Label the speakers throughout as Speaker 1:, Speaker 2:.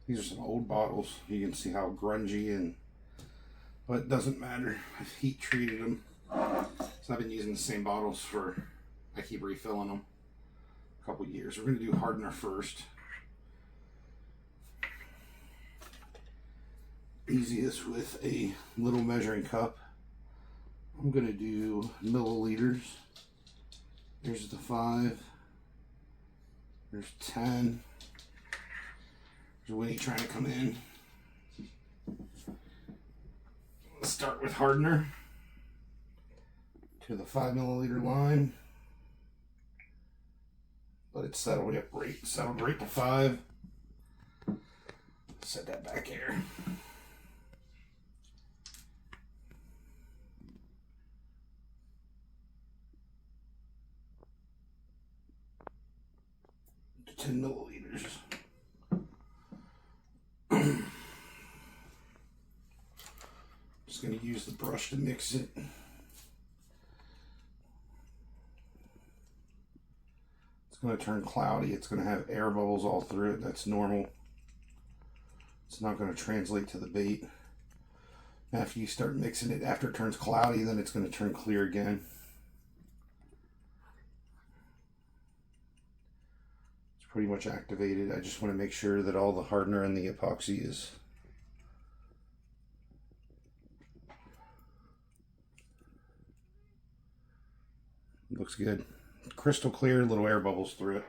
Speaker 1: These are some old bottles. You can see how grungy but it doesn't matter. I've heat treated them. So I've been using the same bottles I keep refilling them a couple years. We're going to do hardener first. Easiest with a little measuring cup. I'm going to do milliliters. There's the 5. There's 10. There's Winnie trying to come in. Let's start with hardener. To the 5 milliliter line. Let it settle right to 5. Set that back here. To 10 milliliters. Just going to use the brush to mix it. It's going to turn cloudy. It's going to have air bubbles all through it. That's normal. It's not going to translate to the bait. After you start mixing it, after it turns cloudy, then it's going to turn clear again. It's pretty much activated. I just want to make sure that all the hardener and the epoxy is looks good. Crystal clear, little air bubbles through it.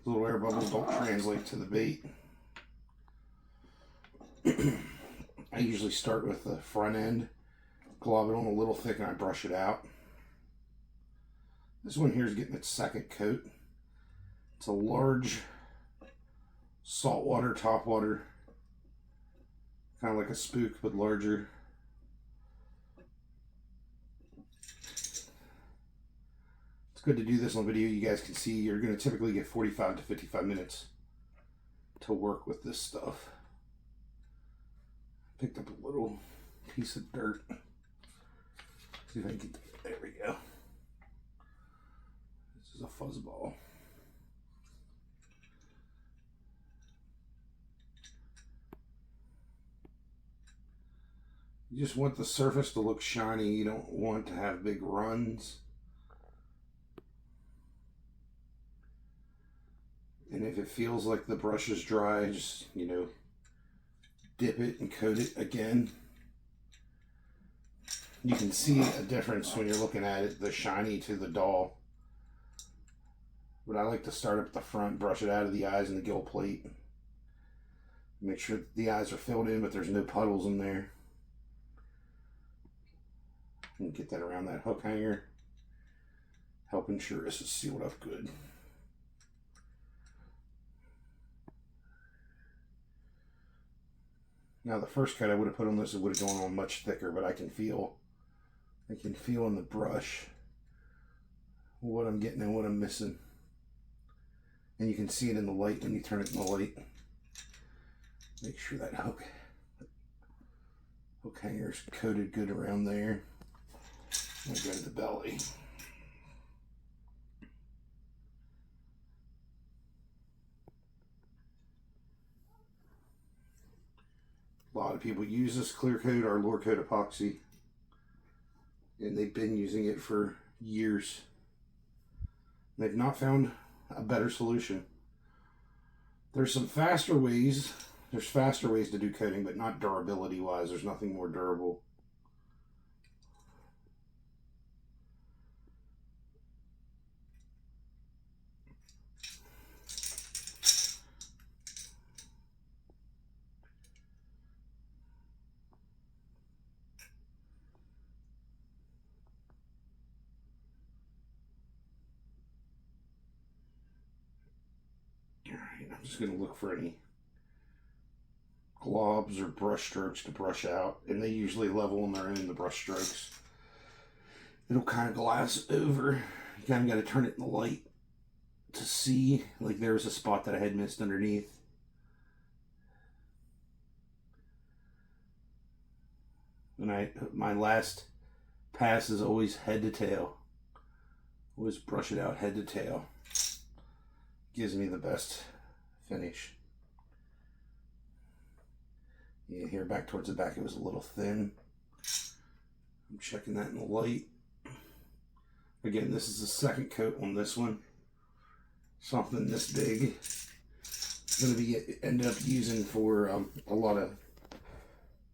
Speaker 1: Little air bubbles don't translate to the bait. I usually start with the front end, glob it on a little thick, and I brush it out. This one here is getting its second coat. It's a large saltwater topwater, kind of like a spook but larger. It's good to do this on video. You guys can see you're going to typically get 45 to 55 minutes to work with this stuff. Picked up a little piece of dirt. See if I can get that. There we go. This is a fuzz ball. You just want the surface to look shiny. You don't want to have big runs. And if it feels like the brush is dry, just, dip it and coat it again. You can see a difference when you're looking at it, the shiny to the dull. But I like to start up at the front, brush it out of the eyes and the gill plate. Make sure the eyes are filled in, but there's no puddles in there. And get that around that hook hanger. Help ensure this is sealed up good. Now the first coat I would have put on this, it would have gone on much thicker, but I can feel in the brush what I'm getting and what I'm missing. And you can see it in the light when you turn it in the light. Make sure that hook hanger is coated good around there. I'm gonna go to the belly. A lot of people use this clear coat or Lurecoat epoxy, and they've been using it for years. They've not found a better solution. There's some faster ways. There's faster ways to do coating, but not durability wise. There's nothing more durable. I'm just going to look for any globs or brush strokes to brush out, and they usually level on their own, the brush strokes. It'll kind of glass over. You kind of got to turn it in the light to see. Like there was a spot that I had missed underneath. And my last pass is always head to tail. Always brush it out head to tail. Gives me the best finish. Yeah, here back towards the back it was a little thin. I'm checking that in the light. Again, this is the second coat on this one. Something this big. Going to be end up using for a lot of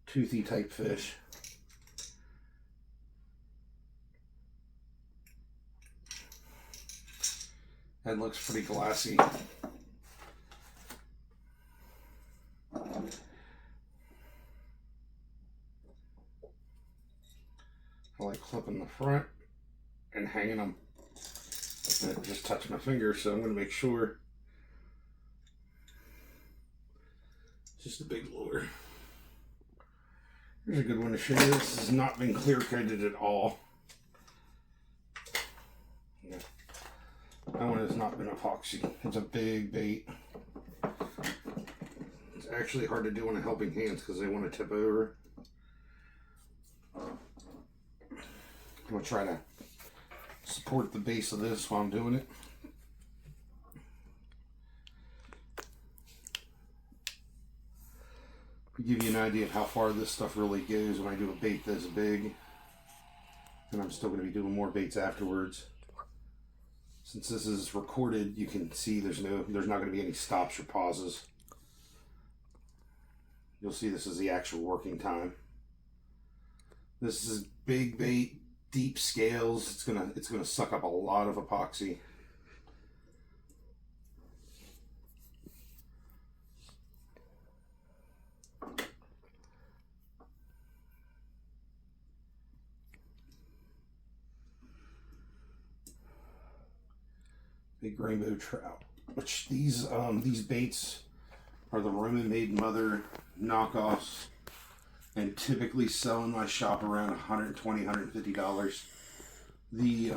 Speaker 1: toothy type fish. That looks pretty glassy. I like clipping the front and hanging them. And it just touched my finger, so I'm going to make sure. Just a big lure. Here's a good one to show you. This has not been clear coated at all. Yeah. That one has not been epoxy. It's a big bait. It's actually hard to do on a helping hands because they want to tip over. I'm going to try to support the base of this while I'm doing it. To give you an idea of how far this stuff really goes when I do a bait this big. And I'm still going to be doing more baits afterwards. Since this is recorded, you can see there's not going to be any stops or pauses. You'll see this is the actual working time. This is big bait, deep scales. It's gonna suck up a lot of epoxy. Big rainbow trout, which these baits are the Roman Maid Mother knockoffs, and typically sell in my shop around $120, $150. The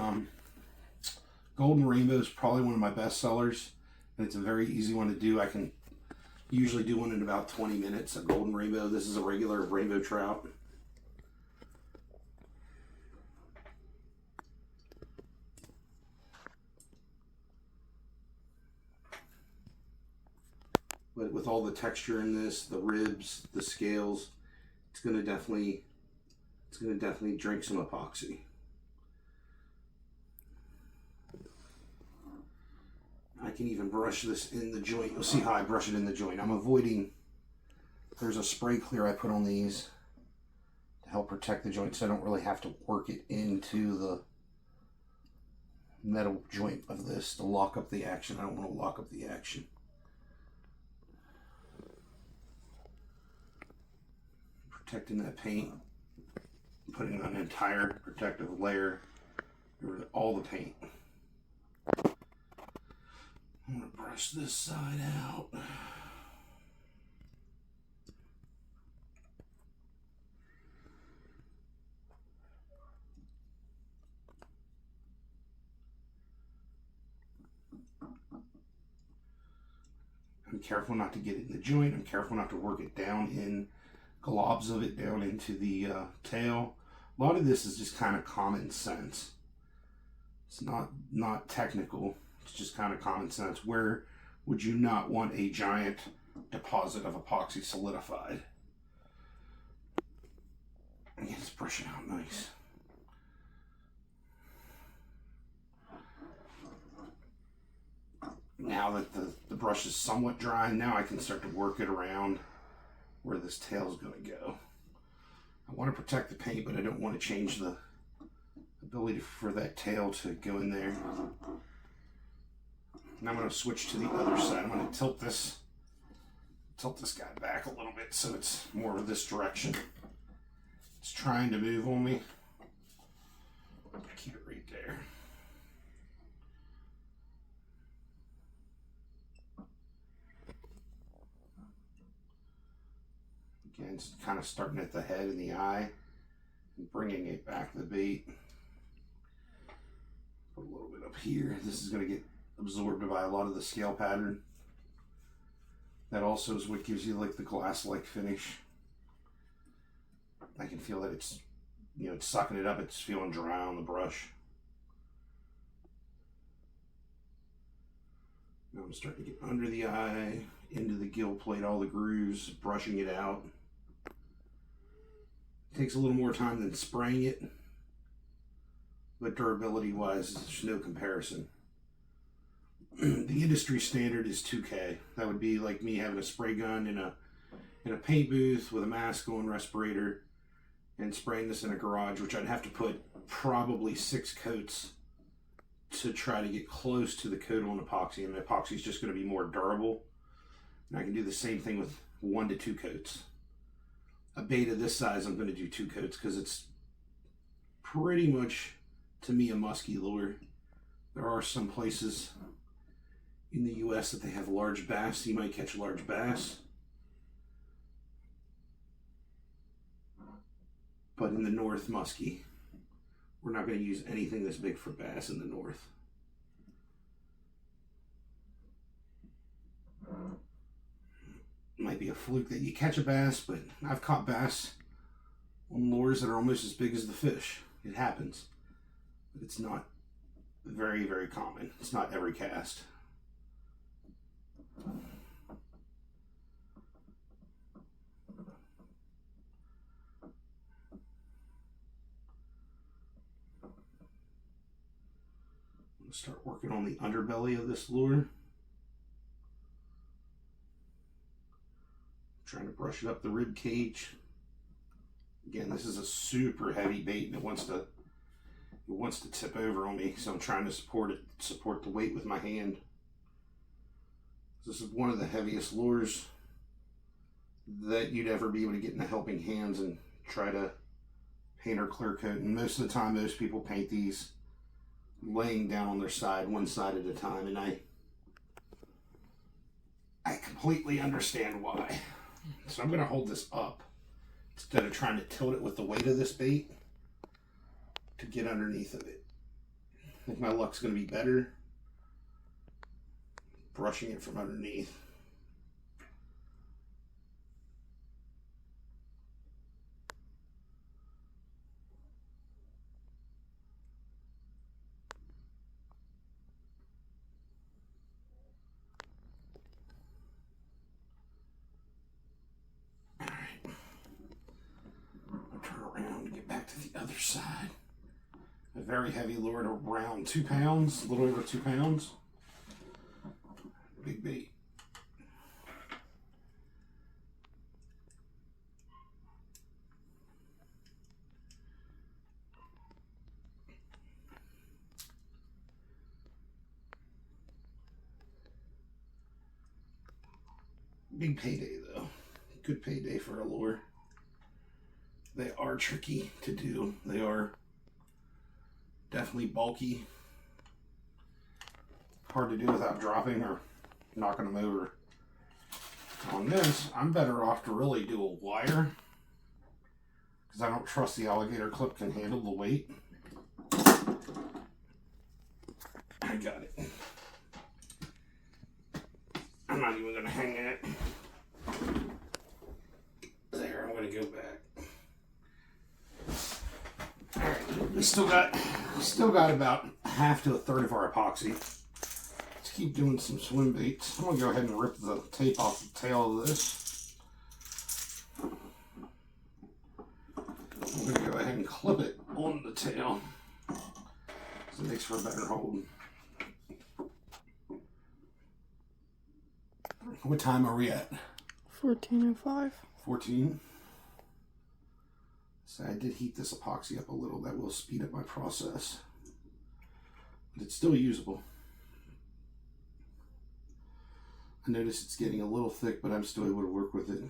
Speaker 1: Golden Rainbow is probably one of my best sellers, and it's a very easy one to do. I can usually do one in about 20 minutes. A Golden Rainbow. This is a regular rainbow trout. But with all the texture in this, the ribs, the scales, it's gonna definitely drink some epoxy. I can even brush this in the joint. You'll see how I brush it in the joint. I'm avoiding, there's a spray clear I put on these to help protect the joint so I don't really have to work it into the metal joint of this to lock up the action. I don't want to lock up the action. Protecting that paint, putting on an entire protective layer over all the paint. I'm going to brush this side out. I'm careful not to get it in the joint. I'm careful not to work it down in globs of it down into the tail. A lot of this is just kind of common sense. It's not technical. It's just kind of common sense. Where would you not want a giant deposit of epoxy solidified? Yeah, it's brushing out nice. Now that the brush is somewhat dry, now I can start to work it around where this tail is going to go. I want to protect the paint, but I don't want to change the ability for that tail to go in there. Now I'm going to switch to the other side. I'm going to tilt this guy back a little bit so it's more of this direction. It's trying to move on me. Keep it right there. Again, it's kind of starting at the head and the eye and bringing it back to the bait. Put a little bit up here. This is going to get absorbed by a lot of the scale pattern. That also is what gives you like the glass-like finish. I can feel that it's, it's sucking it up. It's feeling dry on the brush. I'm starting to get under the eye, into the gill plate, all the grooves, brushing it out. It takes a little more time than spraying it, but durability wise, there's no comparison. The industry standard is 2K. That would be like me having a spray gun in a paint booth with a mask on, respirator, and spraying this in a garage, which I'd have to put probably 6 coats to try to get close to the coat on epoxy, and the epoxy is just going to be more durable. And I can do the same thing with 1 to 2 coats. A beta this size, I'm going to do 2 coats because it's pretty much, to me, a musky lure. There are some places in the US that they have large bass. You might catch large bass. But in the north, musky. We're not going to use anything this big for bass in the north. Might be a fluke that you catch a bass, but I've caught bass on lures that are almost as big as the fish. It happens. But it's not very, very common. It's not every cast. Start working on the underbelly of this lure. Trying to brush it up the rib cage. Again, this is a super heavy bait and it wants to tip over on me, so I'm trying to support the weight with my hand. This is one of the heaviest lures that you'd ever be able to get in the helping hands and try to paint or clear coat. And most of the time, most people paint these laying down on their side, one side at a time, and I completely understand why. So I'm going to hold this up instead of trying to tilt it with the weight of this bait to get underneath of it. I think my luck's going to be better brushing it from underneath. Other side. A very heavy lure at around 2 pounds, a little over 2 pounds. Big bait. Big payday though. Good payday for a lure. They are tricky to do. They are definitely bulky. Hard to do without dropping or knocking them over. On this, I'm better off to really do a wire because I don't trust the alligator clip can handle the weight. I got it. I'm not even going to hang it. There, I'm going to go back. We still got about half to a third of our epoxy. Let's keep doing some swim baits. I'm gonna go ahead and rip the tape off the tail of this. I'm gonna go ahead and clip it on the tail so it makes for a better hold. What time are we at?
Speaker 2: 14:05.
Speaker 1: 14. So I did heat this epoxy up a little. That will speed up my process. But it's still usable. I notice it's getting a little thick, but I'm still able to work with it.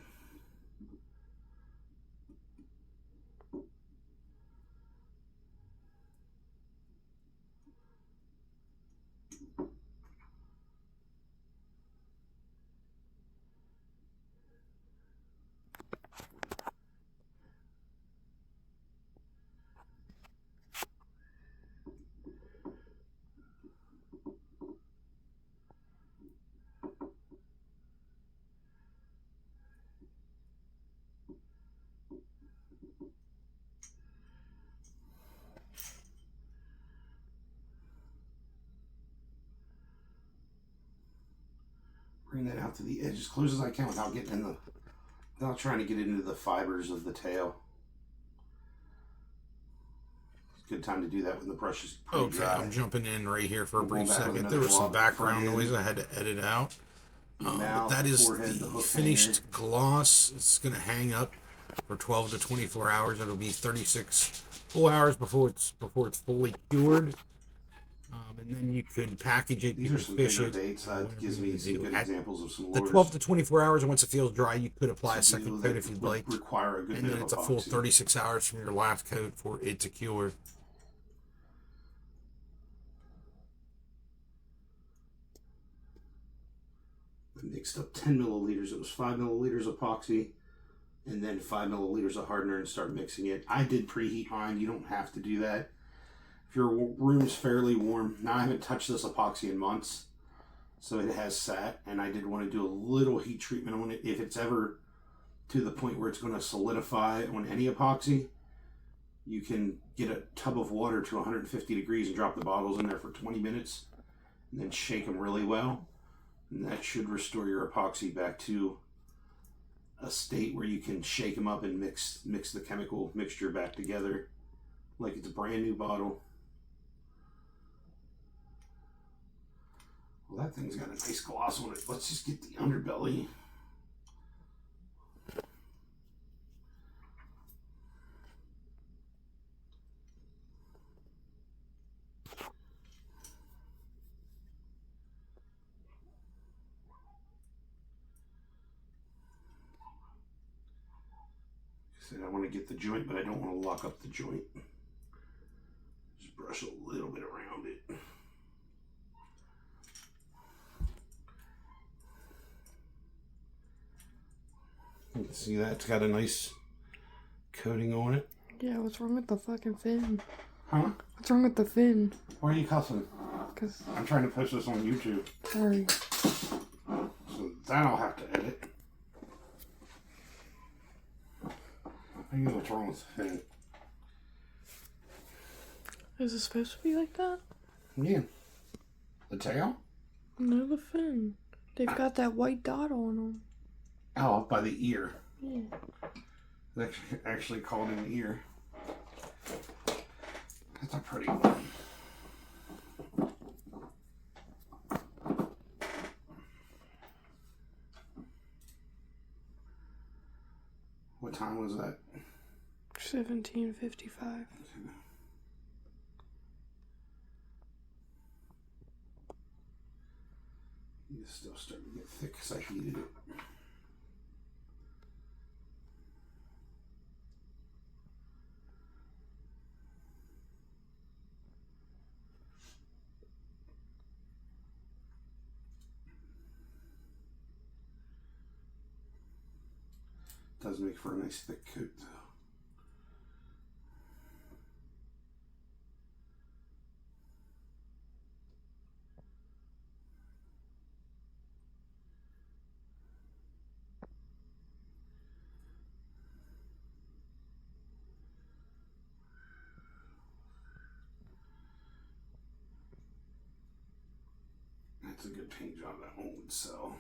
Speaker 1: Bring that out to the edge as close as I can without trying to get it into the fibers of the tail. Good time to do that when the brush is pretty
Speaker 3: Okay,
Speaker 1: dry.
Speaker 3: I'm jumping in right here for a
Speaker 1: I'm going
Speaker 3: brief
Speaker 1: back with
Speaker 3: second.
Speaker 1: another
Speaker 3: There was some
Speaker 1: blob
Speaker 3: background
Speaker 1: front end.
Speaker 3: noise I had to edit out. But
Speaker 1: Mouth,
Speaker 3: that is
Speaker 1: forehead,
Speaker 3: the
Speaker 1: the hook
Speaker 3: finished
Speaker 1: hanger.
Speaker 3: gloss. It's going to hang up for 12 to 24 hours. It'll be 36 full hours before it's fully cured. And then you could package it.
Speaker 1: These
Speaker 3: you
Speaker 1: are
Speaker 3: could
Speaker 1: some
Speaker 3: fish
Speaker 1: bigger
Speaker 3: it.
Speaker 1: baits. That gives me some good examples of some
Speaker 3: The
Speaker 1: lures.
Speaker 3: 12 to 24 hours, and once it feels dry, you could apply a
Speaker 1: to do
Speaker 3: second
Speaker 1: that
Speaker 3: coat if you'd
Speaker 1: would
Speaker 3: like.
Speaker 1: require a good
Speaker 3: And
Speaker 1: bit
Speaker 3: then
Speaker 1: of
Speaker 3: it's a full
Speaker 1: epoxy.
Speaker 3: 36 hours from your last coat for it to cure.
Speaker 1: I mixed up 10 milliliters. It was 5 milliliters epoxy and then 5 milliliters of hardener and start mixing it. I did preheat mine. You don't have to do that. If your room's fairly warm, now I haven't touched this epoxy in months, so it has sat, and I did want to do a little heat treatment on it. If it's ever to the point where it's going to solidify on any epoxy, you can get a tub of water to 150 degrees and drop the bottles in there for 20 minutes and then shake them really well. And that should restore your epoxy back to a state where you can shake them up and mix the chemical mixture back together like it's a brand new bottle. Well, that thing's got a nice gloss on it. Let's just get the underbelly. I want to get the joint, but I don't want to lock up the joint. Just brush a little bit around it. You can see that it's got a nice coating on it.
Speaker 2: Yeah, what's wrong with the fucking fin?
Speaker 1: Huh?
Speaker 2: What's wrong with the fin?
Speaker 1: Why are you cussing?
Speaker 2: Because,
Speaker 1: I'm trying to post this on YouTube.
Speaker 2: sorry.
Speaker 1: So that I'll have to edit. I know what's wrong with the fin.
Speaker 2: Is it supposed to be like that?
Speaker 1: Yeah. The tail?
Speaker 2: No, the fin. They've got that white dot on them.
Speaker 1: Oh, up by the ear.
Speaker 2: Yeah.
Speaker 1: It's actually called an ear. That's a pretty one. What time was that?
Speaker 2: 1755.
Speaker 1: This stuff's starting to get thick because I heated it. Does make for a nice thick coat though. That's a good paint job. That one would sell.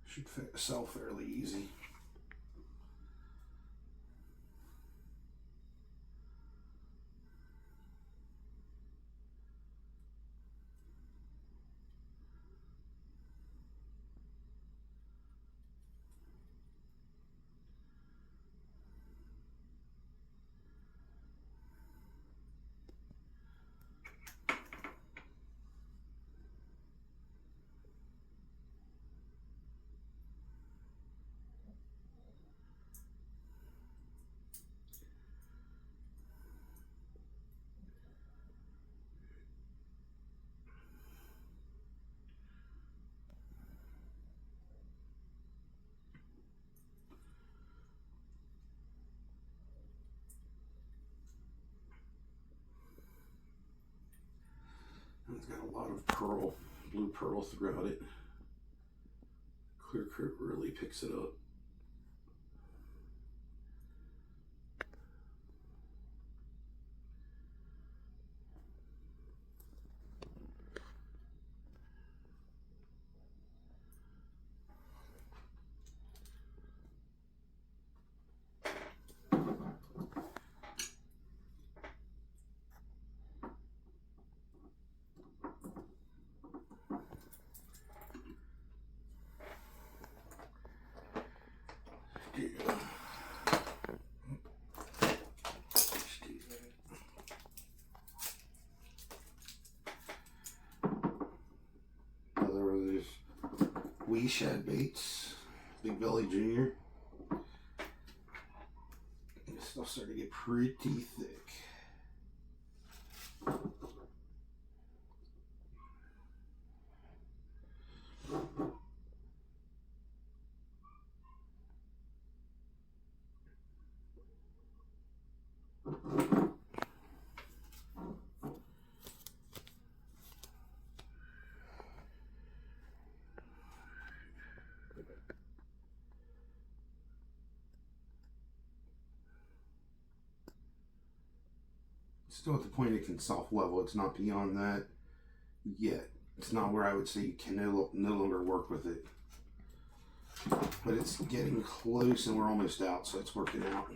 Speaker 1: Should sell fairly easy. And it's got a lot of pearl, blue pearl throughout it. Clear coat really picks it up. 20 shad baits. Big Belly Junior. This stuff's starting to get pretty thick. Still at the point it can soft level. It's not beyond that yet. It's not where I would say you can no longer work with it. But it's getting close and we're almost out, so it's working out.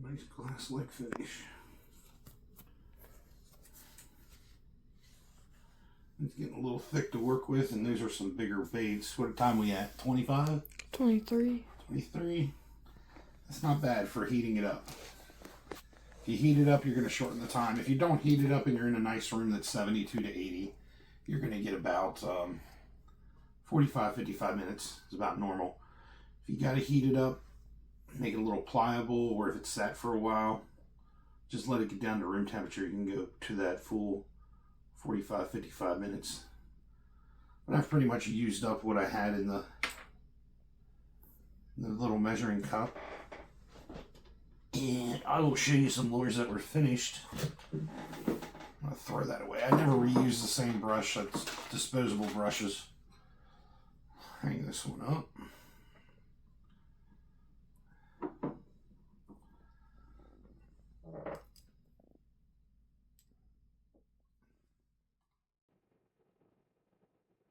Speaker 1: Nice glass-like finish. It's getting a little thick to work with, and those are some bigger baits. What time we at? 25?
Speaker 2: 23.
Speaker 1: 23? That's not bad for heating it up. If you heat it up, you're going to shorten the time. If you don't heat it up and you're in a nice room that's 72 to 80, you're going to get about 45, 55 minutes. It's about normal. If you got to heat it up, make it a little pliable, or if it's sat for a while, just let it get down to room temperature. You can go to that full 45, 55 minutes. But I've pretty much used up what I had in the little measuring cup. And I will show you some lures that were finished. I'm going to throw that away. I never reuse the same brush. That's disposable brushes. Hang this one up.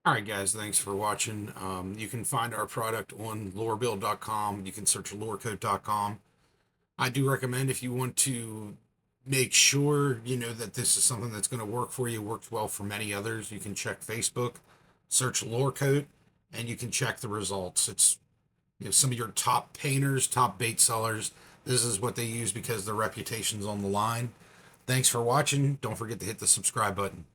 Speaker 3: All right, guys, thanks for watching. You can find our product on lurebuild.com. You can search lurecoat.com. I do recommend, if you want to make sure, that this is something that's going to work for you, works well for many others, you can check Facebook, search Lurecoat, and you can check the results. It's, some of your top painters, top bait sellers, this is what they use because their reputation's on the line. Thanks for watching. Don't forget to hit the subscribe button.